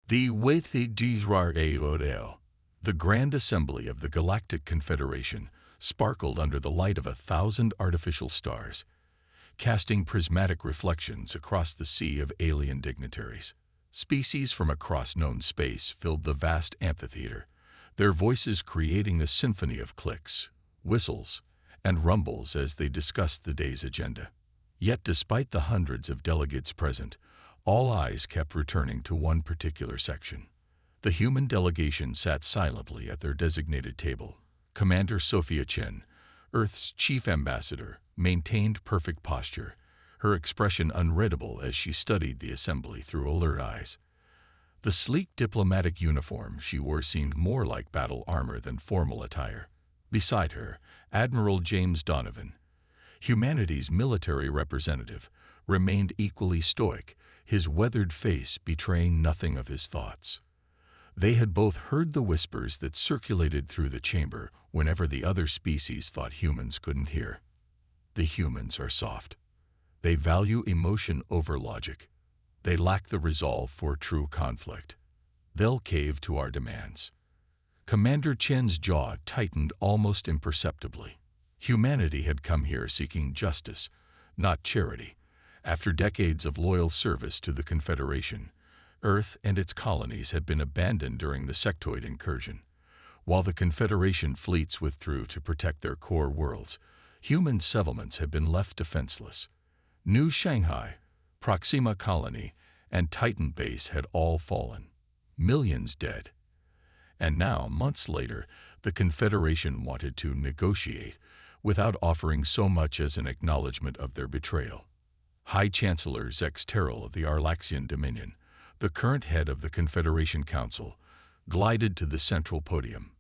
The Waithe the Grand Assembly of the Galactic Confederation, sparkled under the light of 1,000 artificial stars, casting prismatic reflections across the sea of alien dignitaries. Species from across known space filled the vast amphitheater, their voices creating a symphony of clicks, whistles, and rumbles as they discussed the day's agenda. Yet despite the hundreds of delegates present, all eyes kept returning to one particular section. The human delegation sat silently at their designated table. Commander Sophia Chen, Earth's chief ambassador, maintained perfect posture, her expression unreadable as she studied the assembly through alert eyes. The sleek diplomatic uniform she wore seemed more like battle armor than formal attire. Beside her, Admiral James Donovan, humanity's military representative, remained equally stoic, his weathered face betraying nothing of his thoughts. They had both heard the whispers that circulated through the chamber whenever the other species thought humans couldn't hear. The humans are soft. They value emotion over logic. They lack the resolve for true conflict. They'll cave to our demands. Commander Chen's jaw tightened almost imperceptibly. Humanity had come here seeking justice, not charity. After decades of loyal service to the Confederation, Earth and its colonies had been abandoned during the sectoid incursion. While the Confederation fleets withdrew to protect their core worlds, human settlements had been left defenseless. New Shanghai, Proxima Colony, and Titan Base had all fallen. Millions dead. And now, months later, the Confederation wanted to negotiate without offering so much as an acknowledgement of their betrayal. High Chancellor Zex Terrell of the Arlaxian Dominion, the current head of the Confederation Council, glided to the central podium.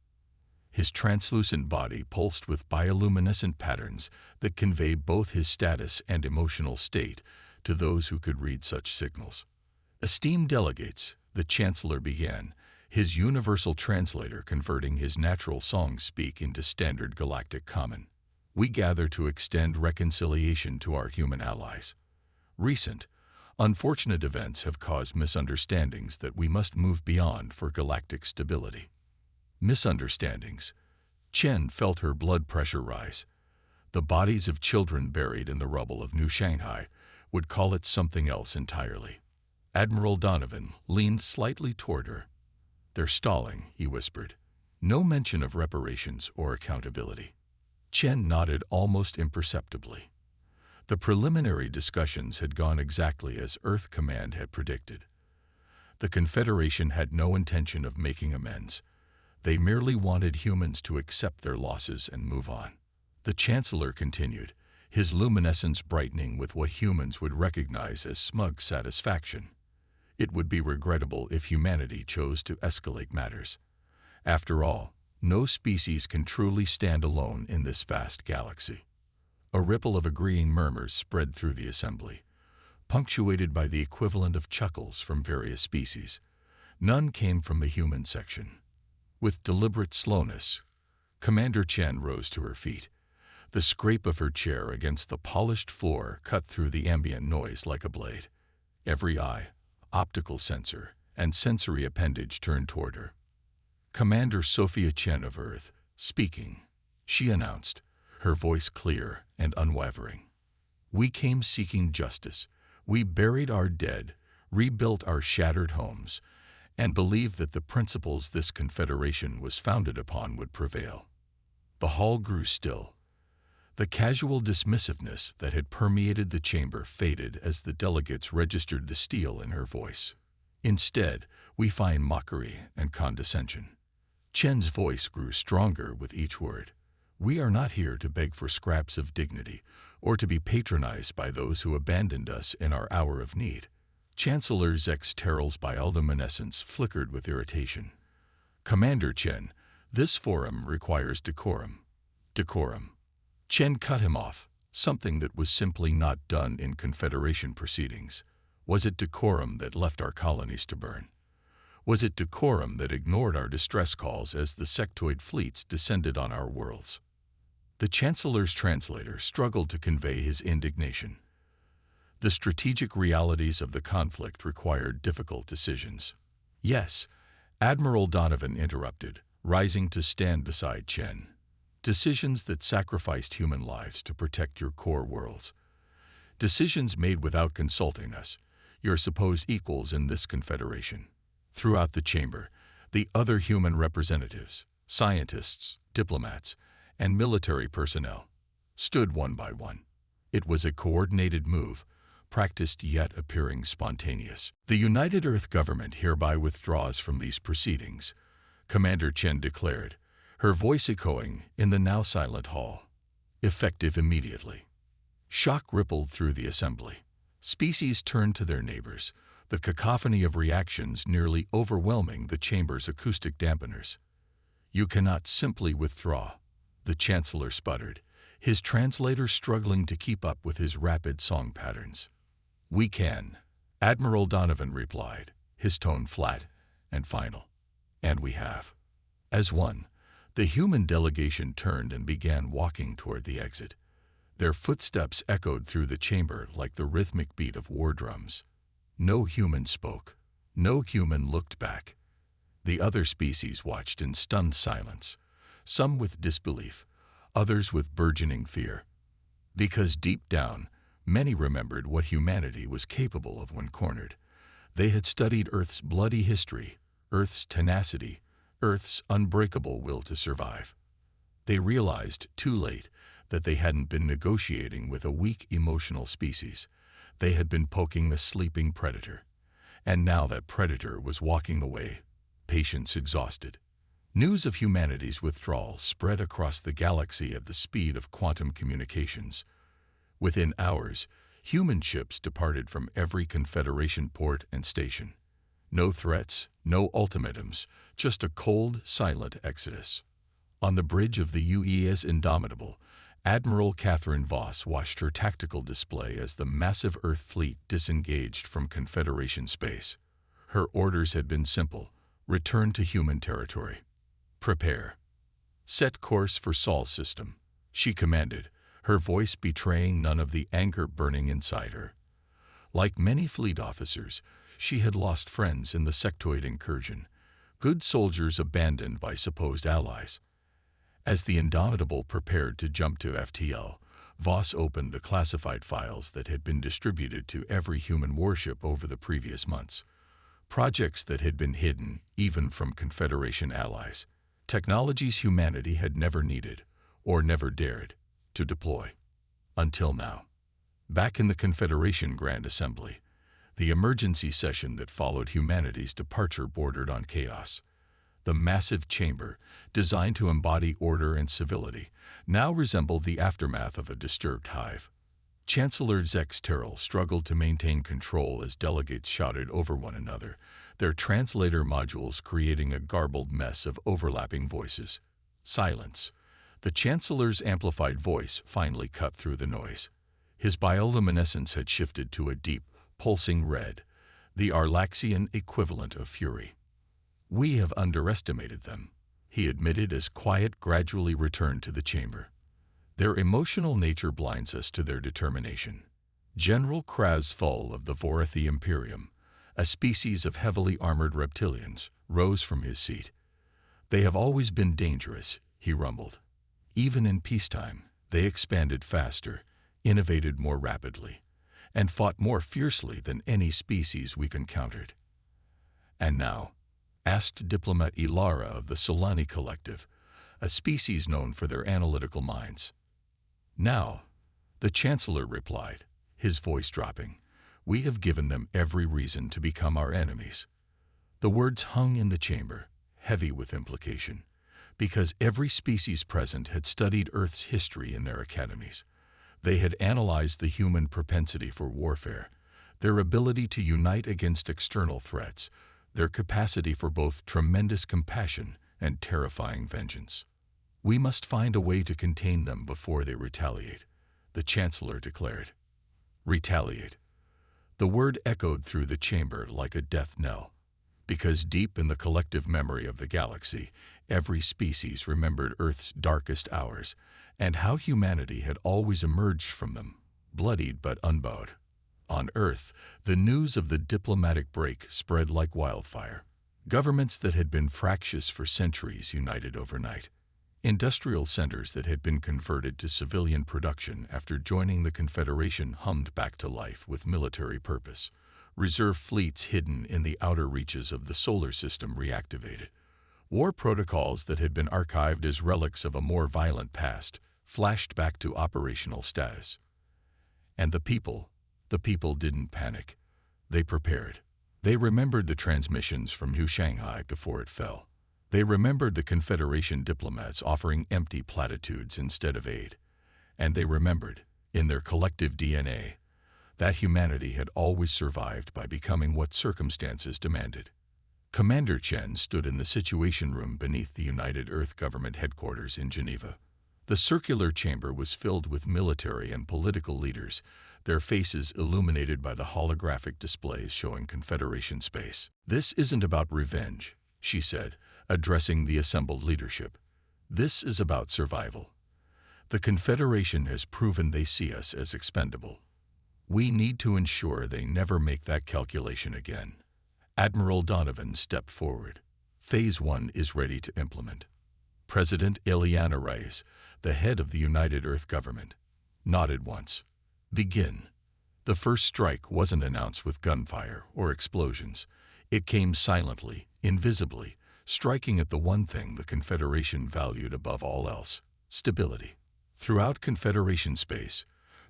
His translucent body pulsed with bioluminescent patterns that conveyed both his status and emotional state to those who could read such signals. Esteemed delegates, the Chancellor began, his universal translator converting his natural song-speak into standard galactic common. We gather to extend reconciliation to our human allies. Recent, unfortunate events have caused misunderstandings that we must move beyond for galactic stability. Misunderstandings. Chen felt her blood pressure rise. The bodies of children buried in the rubble of New Shanghai would call it something else entirely. Admiral Donovan leaned slightly toward her. "They're stalling," he whispered. "No mention of reparations or accountability." Chen nodded almost imperceptibly. The preliminary discussions had gone exactly as Earth Command had predicted. The Confederation had no intention of making amends. They merely wanted humans to accept their losses and move on. The Chancellor continued, his luminescence brightening with what humans would recognize as smug satisfaction. It would be regrettable if humanity chose to escalate matters. After all, no species can truly stand alone in this vast galaxy. A ripple of agreeing murmurs spread through the assembly, punctuated by the equivalent of chuckles from various species. None came from the human section. With deliberate slowness, Commander Chen rose to her feet. The scrape of her chair against the polished floor cut through the ambient noise like a blade. Every eye, optical sensor, and sensory appendage turned toward her. "Commander Sophia Chen of Earth, speaking," she announced, her voice clear and unwavering. "We came seeking justice. We buried our dead, rebuilt our shattered homes, and believed that the principles this confederation was founded upon would prevail." The hall grew still. The casual dismissiveness that had permeated the chamber faded as the delegates registered the steel in her voice. Instead, we find mockery and condescension. Chen's voice grew stronger with each word. "We are not here to beg for scraps of dignity or to be patronized by those who abandoned us in our hour of need." Chancellor Zex Terrell's bioluminescence flickered with irritation. "Commander Chen, this forum requires decorum." "Decorum." Chen cut him off, something that was simply not done in Confederation proceedings. Was it decorum that left our colonies to burn? Was it decorum that ignored our distress calls as the sectoid fleets descended on our worlds? The Chancellor's translator struggled to convey his indignation. The strategic realities of the conflict required difficult decisions. Yes, Admiral Donovan interrupted, rising to stand beside Chen. Decisions that sacrificed human lives to protect your core worlds. Decisions made without consulting us, your supposed equals in this confederation. Throughout the chamber, the other human representatives, scientists, diplomats, and military personnel stood one by one. It was a coordinated move, practiced yet appearing spontaneous. The United Earth government hereby withdraws from these proceedings, Commander Chen declared, her voice echoing in the now silent hall. Effective immediately. Shock rippled through the assembly. Species turned to their neighbors, the cacophony of reactions nearly overwhelming the chamber's acoustic dampeners. You cannot simply withdraw, the Chancellor sputtered, his translator struggling to keep up with his rapid song patterns. We can, Admiral Donovan replied, his tone flat and final. And we have. As one, the human delegation turned and began walking toward the exit. Their footsteps echoed through the chamber like the rhythmic beat of war drums. No human spoke. No human looked back. The other species watched in stunned silence, some with disbelief, others with burgeoning fear. Because deep down, many remembered what humanity was capable of when cornered. They had studied Earth's bloody history, Earth's tenacity, Earth's unbreakable will to survive. They realized, too late, that they hadn't been negotiating with a weak emotional species. They had been poking the sleeping predator. And now that predator was walking away, patience exhausted. News of humanity's withdrawal spread across the galaxy at the speed of quantum communications. Within hours, human ships departed from every Confederation port and station. No threats, no ultimatums, just a cold, silent exodus. On the bridge of the UES Indomitable, Admiral Catherine Voss watched her tactical display as the massive Earth fleet disengaged from Confederation space. Her orders had been simple: return to human territory. Prepare. Set course for Sol system, she commanded, her voice betraying none of the anger burning inside her. Like many fleet officers, she had lost friends in the sectoid incursion, good soldiers abandoned by supposed allies. As the Indomitable prepared to jump to FTL, Voss opened the classified files that had been distributed to every human warship over the previous months. Projects that had been hidden, even from Confederation allies. Technologies humanity had never needed, or never dared, to deploy. Until now. Back in the Confederation Grand Assembly, the emergency session that followed humanity's departure bordered on chaos. The massive chamber, designed to embody order and civility, now resembled the aftermath of a disturbed hive. Chancellor Zex Terrell struggled to maintain control as delegates shouted over one another, their translator modules creating a garbled mess of overlapping voices. Silence. The Chancellor's amplified voice finally cut through the noise. His bioluminescence had shifted to a deep, pulsing red, the Arlaxian equivalent of fury. We have underestimated them, he admitted as quiet gradually returned to the chamber. Their emotional nature blinds us to their determination. General Krasful of the Vorathi Imperium, a species of heavily armored reptilians, rose from his seat. They have always been dangerous, he rumbled. Even in peacetime, they expanded faster, innovated more rapidly, and fought more fiercely than any species we've encountered. And now, asked diplomat Ilara of the Solani Collective, a species known for their analytical minds. Now, the Chancellor replied, his voice dropping, we have given them every reason to become our enemies. The words hung in the chamber, heavy with implication, because every species present had studied Earth's history in their academies. They had analyzed the human propensity for warfare, their ability to unite against external threats, their capacity for both tremendous compassion and terrifying vengeance. We must find a way to contain them before they retaliate, the Chancellor declared. Retaliate. The word echoed through the chamber like a death knell, because deep in the collective memory of the galaxy, every species remembered Earth's darkest hours and how humanity had always emerged from them, bloodied but unbowed. On Earth, the news of the diplomatic break spread like wildfire. Governments that had been fractious for centuries united overnight. Industrial centers that had been converted to civilian production after joining the Confederation hummed back to life with military purpose. Reserve fleets hidden in the outer reaches of the solar system reactivated. War protocols that had been archived as relics of a more violent past flashed back to operational status. And the people didn't panic. They prepared. They remembered the transmissions from New Shanghai before it fell. They remembered the Confederation diplomats offering empty platitudes instead of aid. And they remembered, in their collective DNA, that humanity had always survived by becoming what circumstances demanded. Commander Chen stood in the Situation Room beneath the United Earth Government headquarters in Geneva. The circular chamber was filled with military and political leaders, their faces illuminated by the holographic displays showing Confederation space. "This isn't about revenge," she said, addressing the assembled leadership. "This is about survival. The Confederation has proven they see us as expendable. We need to ensure they never make that calculation again." Admiral Donovan stepped forward. Phase 1 is ready to implement. President Ileana Reyes, the head of the United Earth Government, nodded once. "Begin." The first strike wasn't announced with gunfire or explosions. It came silently, invisibly, striking at the one thing the Confederation valued above all else: stability. Throughout Confederation space,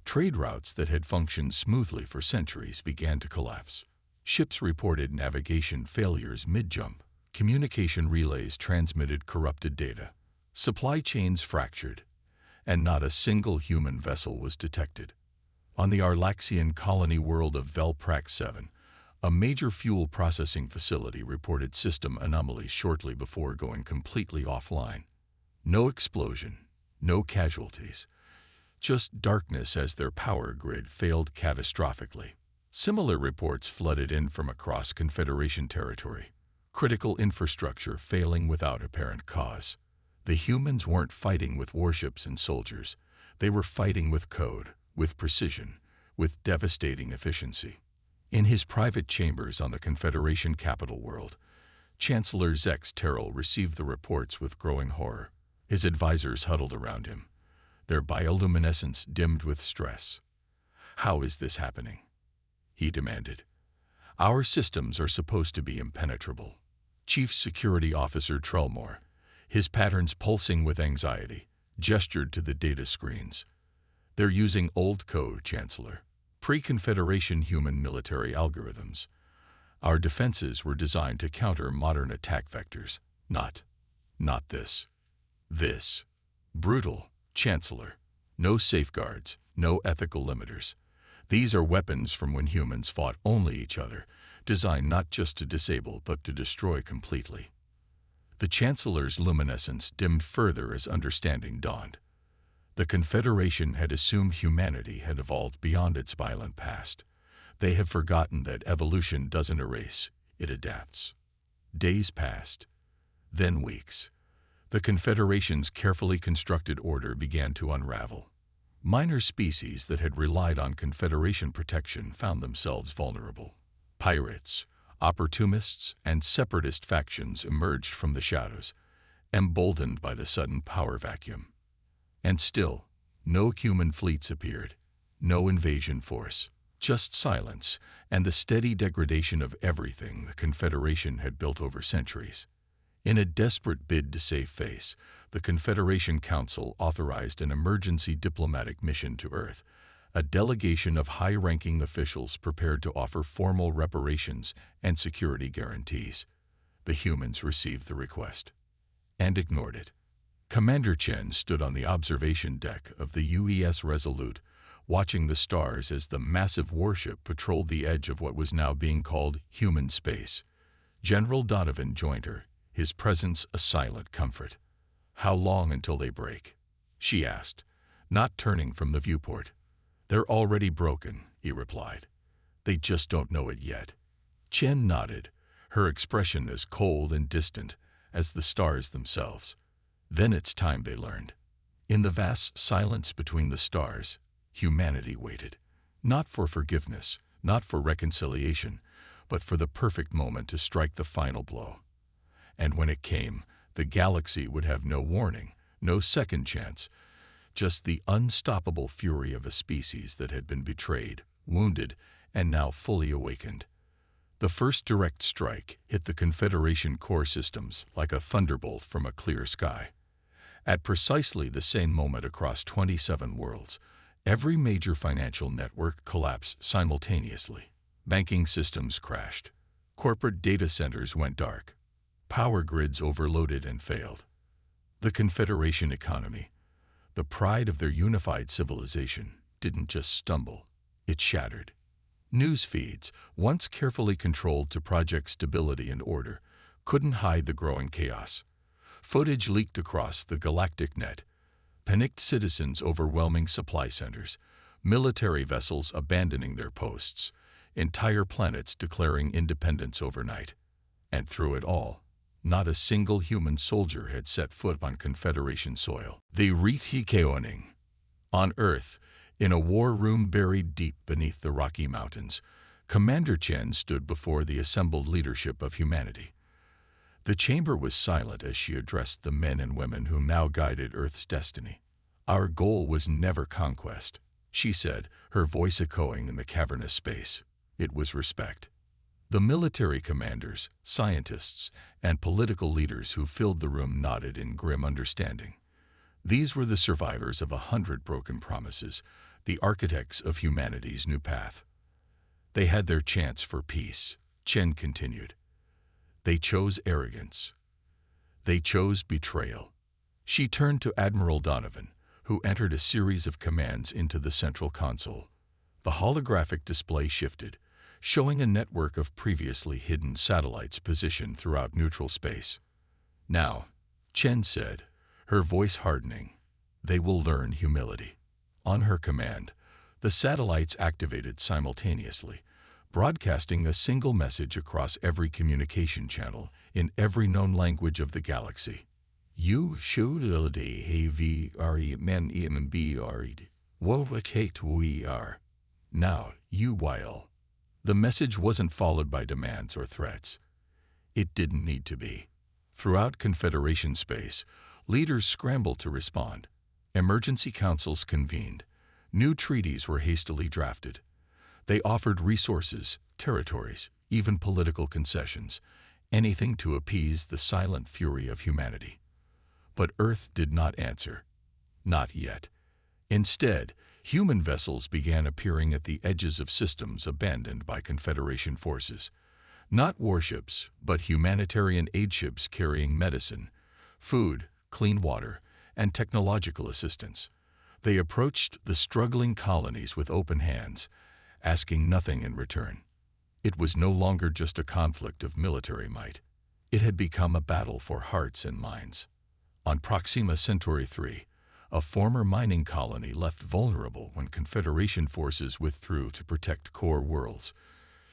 trade routes that had functioned smoothly for centuries began to collapse. Ships reported navigation failures mid-jump. Communication relays transmitted corrupted data. Supply chains fractured, and not a single human vessel was detected. On the Arlaxian colony world of Velprax 7, a major fuel processing facility reported system anomalies shortly before going completely offline. No explosion, no casualties, just darkness as their power grid failed catastrophically. Similar reports flooded in from across Confederation territory. Critical infrastructure failing without apparent cause. The humans weren't fighting with warships and soldiers. They were fighting with code, with precision, with devastating efficiency. In his private chambers on the Confederation capital world, Chancellor Zex Terrell received the reports with growing horror. His advisors huddled around him, their bioluminescence dimmed with stress. "How is this happening?" he demanded. "Our systems are supposed to be impenetrable." Chief Security Officer Trellmore, his patterns pulsing with anxiety, gestured to the data screens. "They're using old code, Chancellor. Pre-Confederation human military algorithms. Our defenses were designed to counter modern attack vectors. Not this. This. Brutal, Chancellor. No safeguards, no ethical limiters. These are weapons from when humans fought only each other, designed not just to disable but to destroy completely." The Chancellor's luminescence dimmed further as understanding dawned. The Confederation had assumed humanity had evolved beyond its violent past. They had forgotten that evolution doesn't erase, it adapts. Days passed, then weeks. The Confederation's carefully constructed order began to unravel. Minor species that had relied on Confederation protection found themselves vulnerable. Pirates, opportunists, and separatist factions emerged from the shadows, emboldened by the sudden power vacuum. And still, no human fleets appeared, no invasion force, just silence and the steady degradation of everything the Confederation had built over centuries. In a desperate bid to save face, the Confederation Council authorized an emergency diplomatic mission to Earth, a delegation of high-ranking officials prepared to offer formal reparations and security guarantees. The humans received the request and ignored it. Commander Chen stood on the observation deck of the UES Resolute, watching the stars as the massive warship patrolled the edge of what was now being called human space. General Donovan joined her, his presence a silent comfort. "How long until they break?" she asked, not turning from the viewport. "They're already broken," he replied. "They just don't know it yet." Chen nodded, her expression as cold and distant as the stars themselves. "Then it's time they learned." In the vast silence between the stars, humanity waited, not for forgiveness, not for reconciliation, but for the perfect moment to strike the final blow. And when it came, the galaxy would have no warning, no second chance, just the unstoppable fury of a species that had been betrayed, wounded, and now fully awakened. The first direct strike hit the Confederation core systems like a thunderbolt from a clear sky. At precisely the same moment across 27 worlds, every major financial network collapsed simultaneously. Banking systems crashed. Corporate data centers went dark. Power grids overloaded and failed. The Confederation economy, the pride of their unified civilization, didn't just stumble, it shattered. News feeds, once carefully controlled to project stability and order, couldn't hide the growing chaos. Footage leaked across the galactic net. Panicked citizens overwhelming supply centers, military vessels abandoning their posts, entire planets declaring independence overnight. And through it all, not a single human soldier had set foot on Confederation soil. The Rithikeoning. On Earth, in a war room buried deep beneath the Rocky Mountains, Commander Chen stood before the assembled leadership of humanity. The chamber was silent as she addressed the men and women who now guided Earth's destiny. "Our goal was never conquest," she said, her voice echoing in the cavernous space. It was respect. The military commanders, scientists, and political leaders who filled the room nodded in grim understanding. These were the survivors of 100 broken promises, the architects of humanity's new path. They had their chance for peace, Chen continued. They chose arrogance. They chose betrayal. She turned to Admiral Donovan, who entered a series of commands into the central console. The holographic display shifted, showing a network of previously hidden satellites positioned throughout neutral space. "Now," Chen said, her voice hardening, "they will learn humility." On her command, the satellites activated simultaneously, broadcasting a single message across every communication channel in every known language of the galaxy. "You should have men EMBR'd. Wovacate we are. Now, you while." The message wasn't followed by demands or threats. It didn't need to be. Throughout Confederation space, leaders scrambled to respond. Emergency councils convened. New treaties were hastily drafted. They offered resources, territories, even political concessions, anything to appease the silent fury of humanity. But Earth did not answer. Not yet. Instead, human vessels began appearing at the edges of systems abandoned by Confederation forces. Not warships, but humanitarian aid ships carrying medicine, food, clean water, and technological assistance. They approached the struggling colonies with open hands, asking nothing in return. It was no longer just a conflict of military might. It had become a battle for hearts and minds. On Proxima Centauri 3, a former mining colony left vulnerable when Confederation forces withdrew to protect core worlds.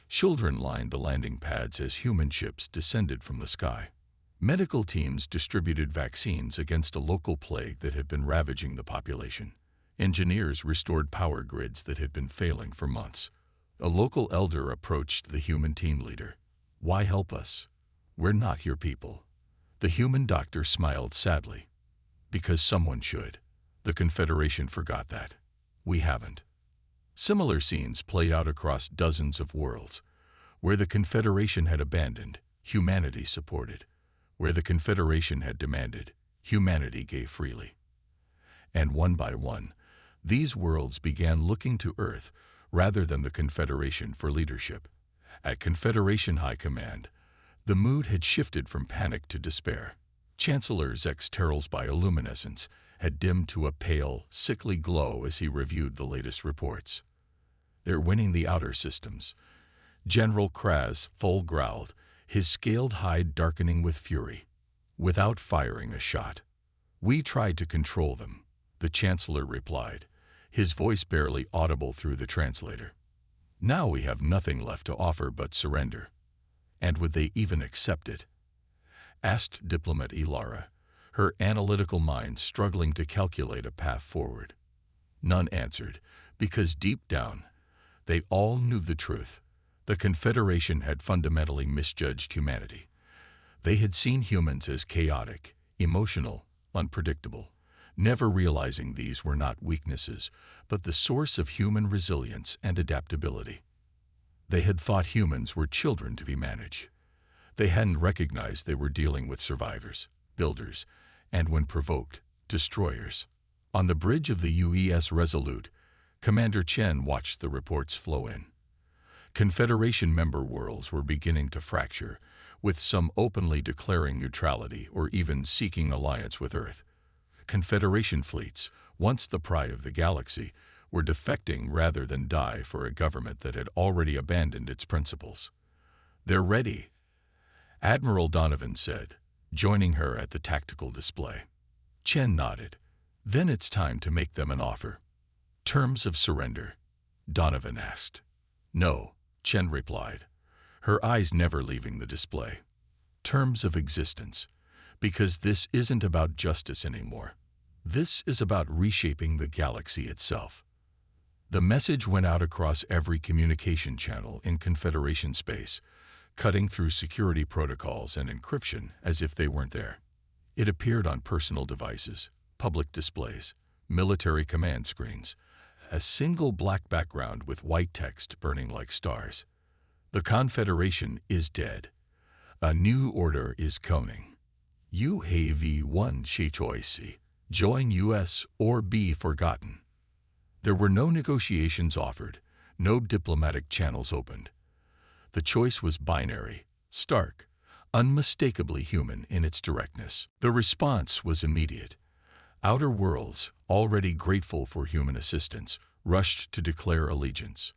Children lined the landing pads as human ships descended from the sky. Medical teams distributed vaccines against a local plague that had been ravaging the population. Engineers restored power grids that had been failing for months. A local elder approached the human team leader. "Why help us? We're not your people." The human doctor smiled sadly. "Because someone should. The Confederation forgot that. We haven't." Similar scenes played out across dozens of worlds. Where the Confederation had abandoned, humanity supported. Where the Confederation had demanded, humanity gave freely. And one by one, these worlds began looking to Earth rather than the Confederation for leadership. At Confederation High Command, the mood had shifted from panic to despair. Chancellor Xterral's bioluminescence had dimmed to a pale, sickly glow as he reviewed the latest reports. "They're winning the outer systems." General Kraz full growled, his scaled hide darkening with fury, without firing a shot. "We tried to control them," the Chancellor replied, his voice barely audible through the translator. "Now we have nothing left to offer but surrender." "And would they even accept it?" asked diplomat Ilara, her analytical mind struggling to calculate a path forward. None answered, because deep down, they all knew the truth. The Confederation had fundamentally misjudged humanity. They had seen humans as chaotic, emotional, unpredictable, never realizing these were not weaknesses, but the source of human resilience and adaptability. They had thought humans were children to be managed. They hadn't recognized they were dealing with survivors, builders, and when provoked, destroyers. On the bridge of the UES Resolute, Commander Chen watched the reports flow in. Confederation member worlds were beginning to fracture, with some openly declaring neutrality or even seeking alliance with Earth. Confederation fleets, once the pride of the galaxy, were defecting rather than die for a government that had already abandoned its principles. "They're ready," Admiral Donovan said, joining her at the tactical display. Chen nodded. "Then it's time to make them an offer." "Terms of surrender?" Donovan asked. "No," Chen replied, her eyes never leaving the display. "Terms of existence, because this isn't about justice anymore. This is about reshaping the galaxy itself." The message went out across every communication channel in Confederation space, cutting through security protocols and encryption as if they weren't there. It appeared on personal devices, public displays, military command screens, a single black background with white text burning like stars. "The Confederation is dead. A new order is coming. HFY Stories. Join US or be forgotten." There were no negotiations offered, no diplomatic channels opened. The choice was binary, stark, unmistakably human in its directness. The response was immediate. Outer worlds, already grateful for human assistance, rushed to declare allegiance.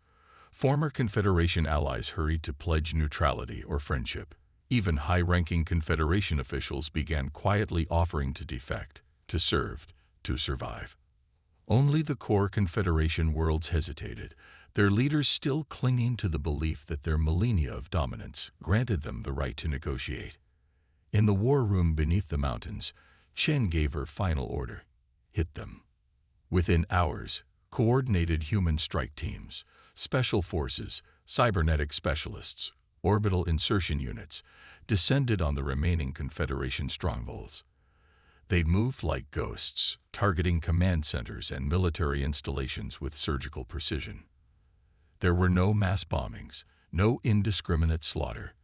Former Confederation allies hurried to pledge neutrality or friendship. Even high-ranking Confederation officials began quietly offering to defect, to serve, to survive. Only the core Confederation worlds hesitated, their leaders still clinging to the belief that their millennia of dominance granted them the right to negotiate. In the war room beneath the mountains, Chen gave her final order: hit them. Within hours, coordinated human strike teams, special forces, cybernetic specialists, orbital insertion units descended on the remaining Confederation strongholds. They moved like ghosts, targeting command centers and military installations with surgical precision. There were no mass bombings, no indiscriminate slaughter.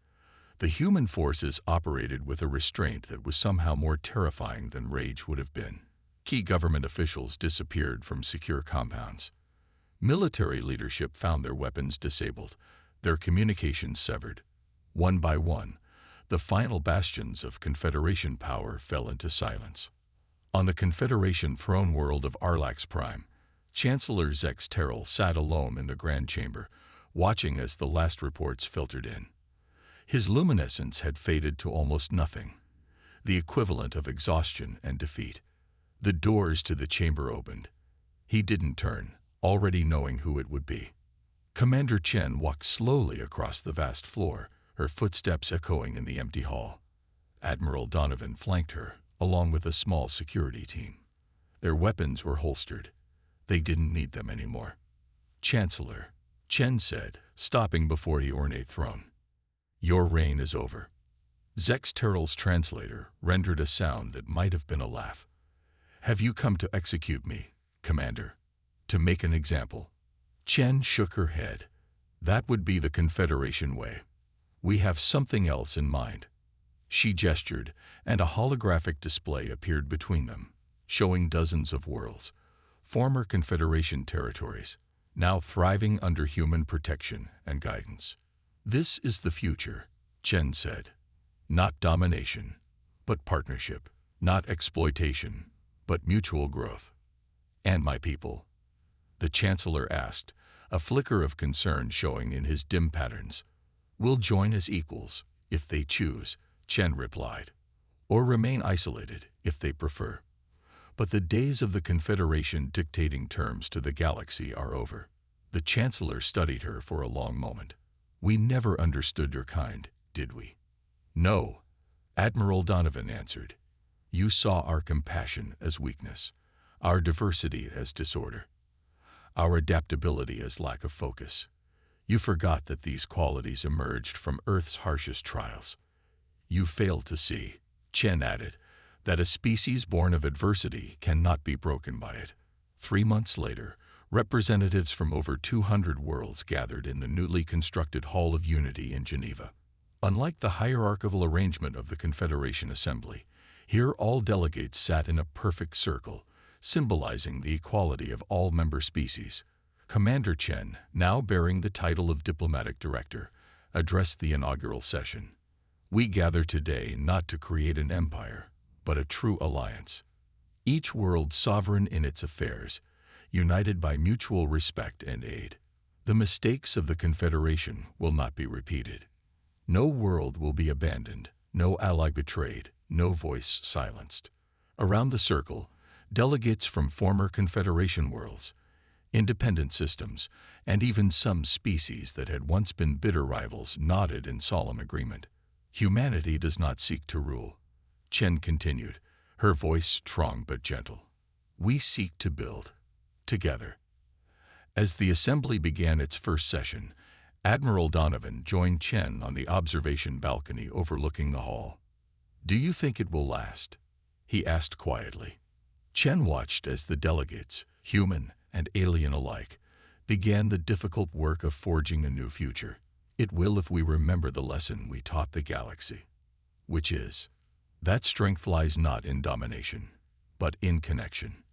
The human forces operated with a restraint that was somehow more terrifying than rage would have been. Key government officials disappeared from secure compounds. Military leadership found their weapons disabled, their communications severed. One by one, the final bastions of Confederation power fell into silence. On the Confederation throne world of Arlax Prime, Chancellor Zex Terrell sat alone in the Grand Chamber, watching as the last reports filtered in. His luminescence had faded to almost nothing, the equivalent of exhaustion and defeat. The doors to the chamber opened. He didn't turn, already knowing who it would be. Commander Chen walked slowly across the vast floor, her footsteps echoing in the empty hall. Admiral Donovan flanked her, along with a small security team. Their weapons were holstered. They didn't need them anymore. "Chancellor," Chen said, stopping before the ornate throne, "your reign is over." Zex Terrell's translator rendered a sound that might have been a laugh. "Have you come to execute me, Commander? To make an example?" Chen shook her head. "That would be the Confederation way. We have something else in mind." She gestured, and a holographic display appeared between them, showing dozens of worlds, former Confederation territories, now thriving under human protection and guidance. "This is the future," Chen said. "Not domination, but partnership. Not exploitation, but mutual growth." "And my people?" the Chancellor asked, a flicker of concern showing in his dim patterns. "Will join as equals, if they choose," Chen replied, "or remain isolated, if they prefer. But the days of the Confederation dictating terms to the galaxy are over." The Chancellor studied her for a long moment. "We never understood your kind, did we?" "No," Admiral Donovan answered. "You saw our compassion as weakness, our diversity as disorder, our adaptability as lack of focus. You forgot that these qualities emerged from Earth's harshest trials. You failed to see, Chen added, that a species born of adversity cannot be broken by it. 3 months later, representatives from over 200 worlds gathered in the newly constructed Hall of Unity in Geneva. Unlike the hierarchical arrangement of the Confederation Assembly, here all delegates sat in a perfect circle, symbolizing the equality of all member species. Commander Chen, now bearing the title of Diplomatic Director, addressed the inaugural session. We gather today not to create an empire, but a true alliance. Each world sovereign in its affairs, united by mutual respect and aid. The mistakes of the Confederation will not be repeated. No world will be abandoned, no ally betrayed, no voice silenced. Around the circle, delegates from former Confederation worlds, independent systems, and even some species that had once been bitter rivals nodded in solemn agreement. Humanity does not seek to rule, Chen continued, her voice strong but gentle. We seek to build, together. As the assembly began its first session, Admiral Donovan joined Chen on the observation balcony overlooking the hall. Do you think it will last? He asked quietly. Chen watched as the delegates, human and alien alike, began the difficult work of forging a new future. It will if we remember the lesson we taught the galaxy, which is, that strength lies not in domination, but in connection,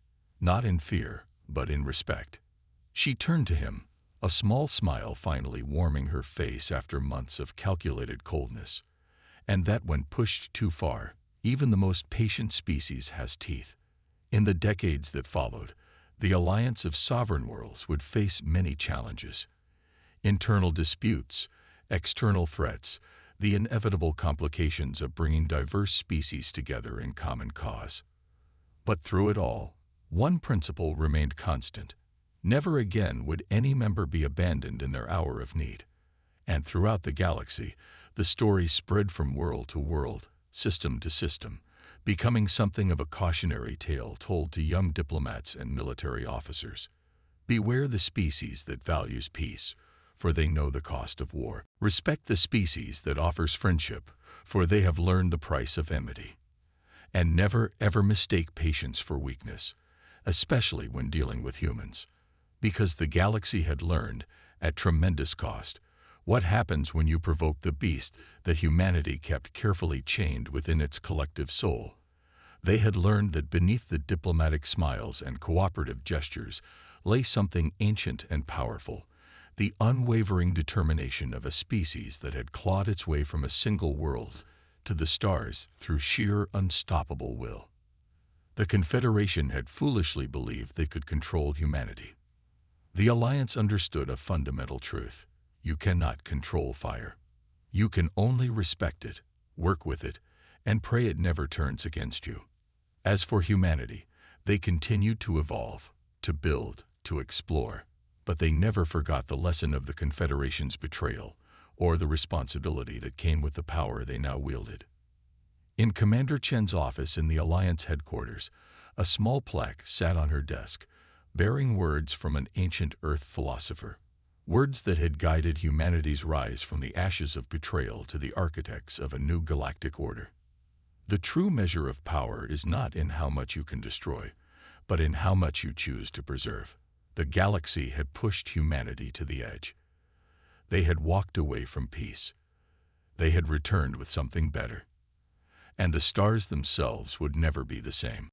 not in fear, but in respect. She turned to him, a small smile finally warming her face after months of calculated coldness. And that when pushed too far, even the most patient species has teeth. In the decades that followed, the alliance of sovereign worlds would face many challenges. Internal disputes, external threats, the inevitable complications of bringing diverse species together in common cause. But through it all, one principle remained constant. Never again would any member be abandoned in their hour of need. And throughout the galaxy, the story spread from world to world, system to system, becoming something of a cautionary tale told to young diplomats and military officers. Beware the species that values peace, for they know the cost of war. Respect the species that offers friendship, for they have learned the price of enmity. And never ever mistake patience for weakness, especially when dealing with humans. Because the galaxy had learned, at tremendous cost, what happens when you provoke the beast that humanity kept carefully chained within its collective soul. They had learned that beneath the diplomatic smiles and cooperative gestures lay something ancient and powerful, the unwavering determination of a species that had clawed its way from a single world to the stars through sheer unstoppable will. The Confederation had foolishly believed they could control humanity. The Alliance understood a fundamental truth. You cannot control fire. You can only respect it, work with it, and pray it never turns against you. As for humanity, they continued to evolve, to build, to explore, but they never forgot the lesson of the Confederation's betrayal or the responsibility that came with the power they now wielded. In Commander Chen's office in the Alliance headquarters, a small plaque sat on her desk, bearing words from an ancient Earth philosopher. Words that had guided humanity's rise from the ashes of betrayal to the architects of a new galactic order. The true measure of power is not in how much you can destroy, but in how much you choose to preserve. The galaxy had pushed humanity to the edge. They had walked away from peace. They had returned with something better. And the stars themselves would never be the same.